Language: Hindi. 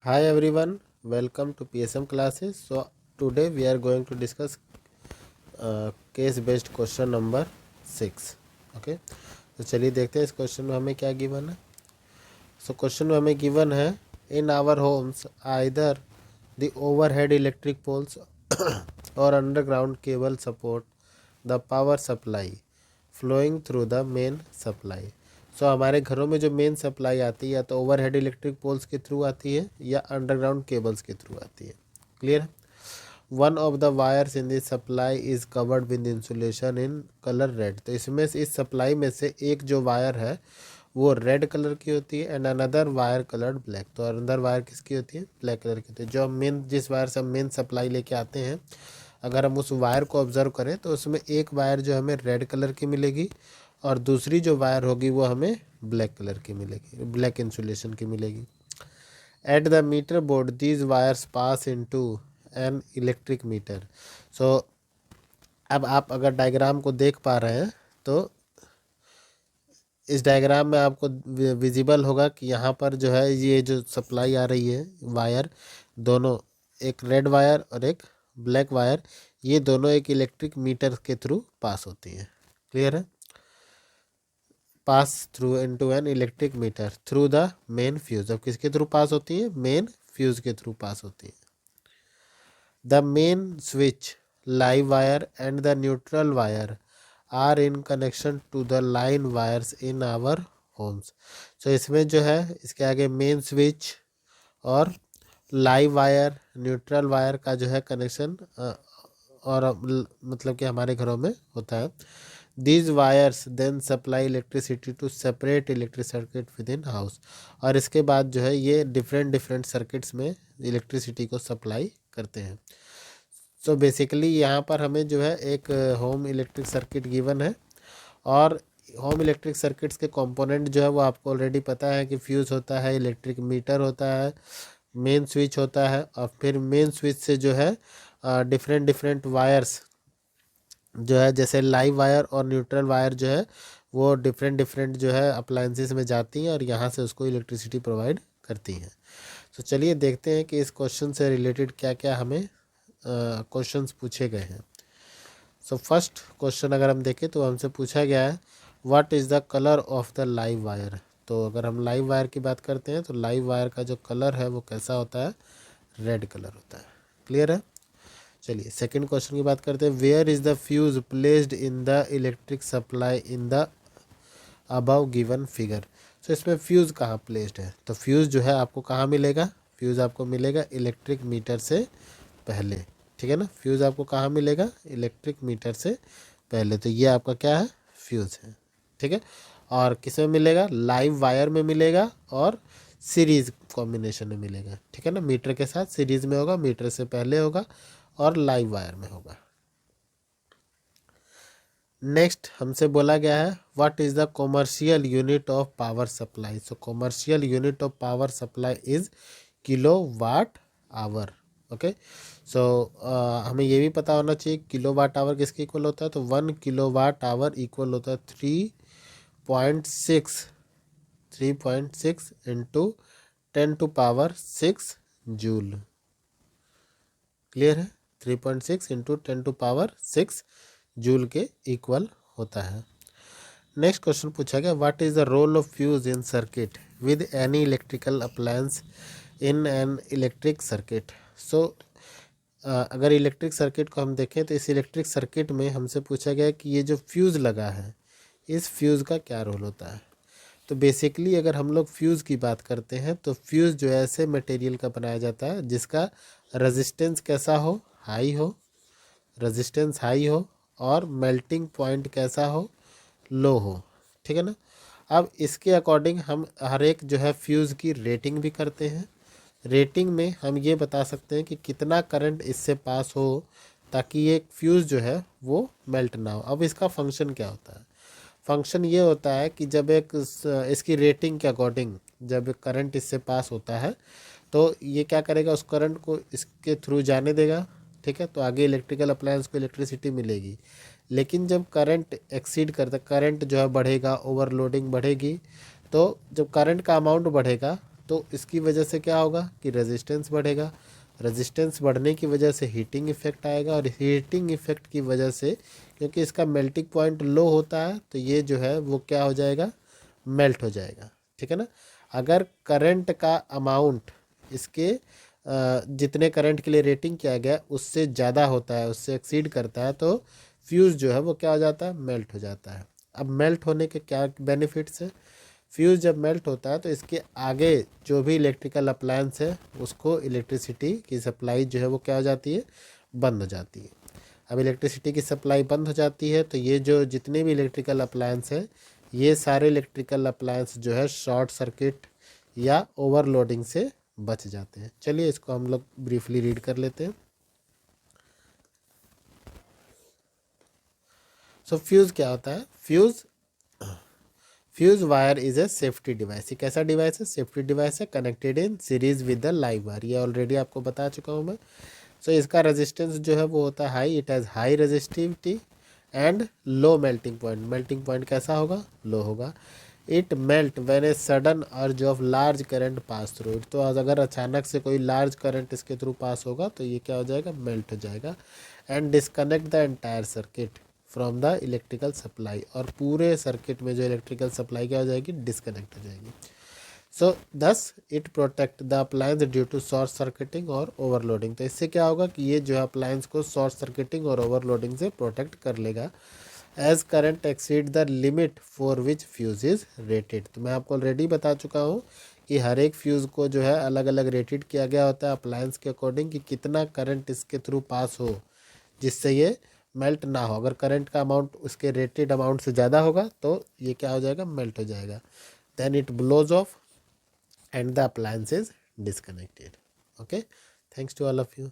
Hi everyone, welcome to PSM classes. So today we are going to discuss case based question number 6. Okay, तो चलिए देखते हैं इस क्वेश्चन में हमें क्या गिवन है. सो क्वेश्चन में हमें गिवन है in our homes either the overhead electric poles और underground cable support the power supply flowing through the main supply. So हमारे घरों में जो मेन सप्लाई आती है या तो ओवरहेड इलेक्ट्रिक पोल्स के थ्रू आती है या अंडरग्राउंड केबल्स के थ्रू आती है. क्लियर है. One of the wires in this supply is covered with insulation in colour red. तो इसमें से इस सप्लाई में से एक जो वायर है वो रेड कलर की होती है and another wire coloured black. तो अनदर वायर किसकी होती है? ब्लैक कलर की होती है. जो हम मेन जिस वायर से हम मेन सप्लाई लेके आते हैं, अगर हम उस वायर को ऑब्जर्व करें तो उसमें एक वायर जो हमें रेड कलर की मिलेगी और दूसरी जो वायर होगी वो हमें ब्लैक कलर की मिलेगी, ब्लैक इंसुलेशन की मिलेगी. At the meter board these wires pass into an electric meter. So अब आप अगर डायग्राम को देख पा रहे हैं तो इस डायग्राम में आपको विजिबल होगा कि यहाँ पर जो है ये जो सप्लाई आ रही है वायर, दोनों एक रेड वायर और एक ब्लैक वायर, ये दोनों एक इलेक्ट्रिक मीटर के थ्रू पास होती है. क्लियर है. Pass through into an electric meter through the main fuse. अब किसके थ्रू पास होती है? मेन फ्यूज के थ्रू पास होती है. The main switch, live wire and the neutral wire are in connection to the line wires in our homes. So इसमें जो है इसके आगे मेन स्विच और लाइव वायर, न्यूट्रल वायर का जो है कनेक्शन और मतलब कि हमारे घरों में होता है. These wires then supply electricity to separate electric circuit within house. और इसके बाद जो है ये डिफरेंट सर्किट्स में इलेक्ट्रिसिटी को सप्लाई करते हैं. सो बेसिकली यहाँ पर हमें जो है एक होम इलेक्ट्रिक सर्किट गिवन है और होम इलेक्ट्रिक सर्किट्स के कंपोनेंट जो है वो आपको ऑलरेडी पता है कि फ्यूज़ होता है, इलेक्ट्रिक मीटर होता है, मेन स्विच होता है और फिर मेन स्विच से जो है डिफरेंट वायर्स जो है जैसे लाइव वायर और न्यूट्रल वायर जो है वो डिफरेंट जो है अप्लायंसेस में जाती हैं और यहाँ से उसको इलेक्ट्रिसिटी प्रोवाइड करती हैं. तो चलिए देखते हैं कि इस क्वेश्चन से रिलेटेड क्या क्या हमें क्वेश्चंस पूछे गए हैं. सो फर्स्ट क्वेश्चन अगर हम देखें तो हमसे पूछा गया है what is the colour of the live wire. तो अगर हम लाइव वायर की बात करते हैं तो लाइव वायर का जो कलर है वो कैसा होता है? रेड कलर होता है. क्लियर है. चलिए सेकंड क्वेश्चन की बात करते हैं. Where is the fuse placed in the electric supply in the above given figure. So इसमें फ्यूज़ कहाँ प्लेस्ड है? तो फ्यूज़ जो है आपको कहाँ मिलेगा? फ्यूज़ आपको मिलेगा इलेक्ट्रिक मीटर से पहले. ठीक है ना. फ्यूज़ आपको कहाँ मिलेगा? इलेक्ट्रिक मीटर से पहले. तो ये आपका क्या है? फ्यूज़ है. ठीक है. और किस में मिलेगा? लाइव वायर में मिलेगा और सीरीज कॉम्बिनेशन में मिलेगा. ठीक है ना. मीटर के साथ सीरीज में होगा, मीटर से पहले होगा और लाइव वायर में होगा. नेक्स्ट हमसे बोला गया है what is the commercial unit of power supply. So commercial unit of power supply is kilo watt hour. Okay. So हमें ये भी पता होना चाहिए किलो वाट आवर किसके इक्वल होता है. तो 1 किलो वाट आवर इक्वल होता है 3.6 इंटू 10⁻6 जूल. क्लियर है. 3.6 इंटू 10⁻6 जूल के इक्वल होता है. नेक्स्ट क्वेश्चन पूछा गया what is the role of fuse in circuit with any electrical appliance in an electric circuit. So अगर इलेक्ट्रिक सर्किट को हम देखें तो इस इलेक्ट्रिक सर्किट में हमसे पूछा गया कि ये जो फ्यूज़ लगा है इस फ्यूज़ का क्या रोल होता है. तो बेसिकली अगर हम लोग फ्यूज़ की बात करते हैं तो फ्यूज़ जो है ऐसे मटेरियल का बनाया जाता है जिसका रेजिस्टेंस कैसा हो? हाई हो. रेजिस्टेंस हाई हो और मेल्टिंग पॉइंट कैसा हो? लो हो. ठीक है ना. अब इसके अकॉर्डिंग हम हर एक जो है फ्यूज़ की रेटिंग भी करते हैं. रेटिंग में हम ये बता सकते हैं कि कितना करंट इससे पास हो ताकि ये फ्यूज़ जो है वो मेल्ट ना हो. अब इसका फंक्शन क्या होता है? फंक्शन ये होता है कि जब एक इसकी रेटिंग के अकॉर्डिंग जब करंट इससे पास होता है तो ये क्या करेगा? उस करंट को इसके थ्रू जाने देगा. ठीक है. तो आगे इलेक्ट्रिकल अप्लायंस को इलेक्ट्रिसिटी मिलेगी. लेकिन जब करंट एक्सीड करता, करंट जो है बढ़ेगा, ओवरलोडिंग बढ़ेगी, तो जब करंट का अमाउंट बढ़ेगा तो इसकी वजह से क्या होगा कि रेजिस्टेंस बढ़ेगा, रेजिस्टेंस बढ़ने की वजह से हीटिंग इफेक्ट आएगा, और हीटिंग इफेक्ट की वजह से क्योंकि इसका मेल्टिंग पॉइंट लो होता है तो ये जो है वो क्या हो जाएगा, मेल्ट हो जाएगा, ठीक है ना। अगर करंट का अमाउंट इसके जितने करंट के लिए रेटिंग किया गया उससे ज़्यादा होता है, उससे एक्सीड करता है, तो फ्यूज़ जो है वो क्या हो जाता है, मेल्ट हो जाता है। अब मेल्ट होने के क्या बेनिफिट्स है, फ्यूज़ जब मेल्ट होता है तो इसके आगे जो भी इलेक्ट्रिकल अप्लायंस है उसको इलेक्ट्रिसिटी की सप्लाई जो है वो क्या हो जाती है, बंद हो जाती है। अब इलेक्ट्रिसिटी की सप्लाई बंद हो जाती है तो ये जो जितने भी इलेक्ट्रिकल अप्लायंस हैं ये सारे इलेक्ट्रिकल अप्लायंस जो है शॉर्ट सर्किट या ओवरलोडिंग से बच जाते हैं। चलिए इसको हम लोग ब्रीफली रीड कर लेते हैं। सो फ्यूज़ क्या होता है, fuse wire is a safety device. ये कैसा डिवाइस है, सेफ्टी डिवाइस है, connected in series with the live wire. ये ऑलरेडी आपको बता चुका हूँ मैं। सो इसका रेजिस्टेंस जो है वो होता है high, it has high resistivity and low melting point. Melting point कैसा होगा, लो होगा। It melt when a sudden अर्ज of large current pass through it. तो अगर अचानक से कोई लार्ज करंट इसके थ्रू पास होगा तो ये क्या हो जाएगा, मेल्ट हो जाएगा। And disconnect the entire circuit from the electrical supply, और पूरे सर्किट में जो इलेक्ट्रिकल सप्लाई क्या हो जाएगी, डिस्कनेक्ट हो जाएगी। So thus it protect the appliance due to short circuiting और ओवरलोडिंग। तो इससे क्या होगा कि ये जो है अप्लायंस को शॉर्ट सर्किटिंग और ओवरलोडिंग से प्रोटेक्ट कर लेगा। As current exceed the limit for which fuse is rated. तो मैं आपको ऑलरेडी बता चुका हूँ कि हर एक फ्यूज़ को जो है अलग अलग रेटेड किया गया होता है अप्लायंस के अकॉर्डिंग कि कितना करंट इसके थ्रू पास हो जिससे ये मेल्ट ना हो। अगर करंट का अमाउंट उसके रेटेड अमाउंट से ज़्यादा होगा तो ये क्या हो जाएगा, मेल्ट हो जाएगा। Then it blows off and the appliance is disconnected. Okay, thanks to all of you.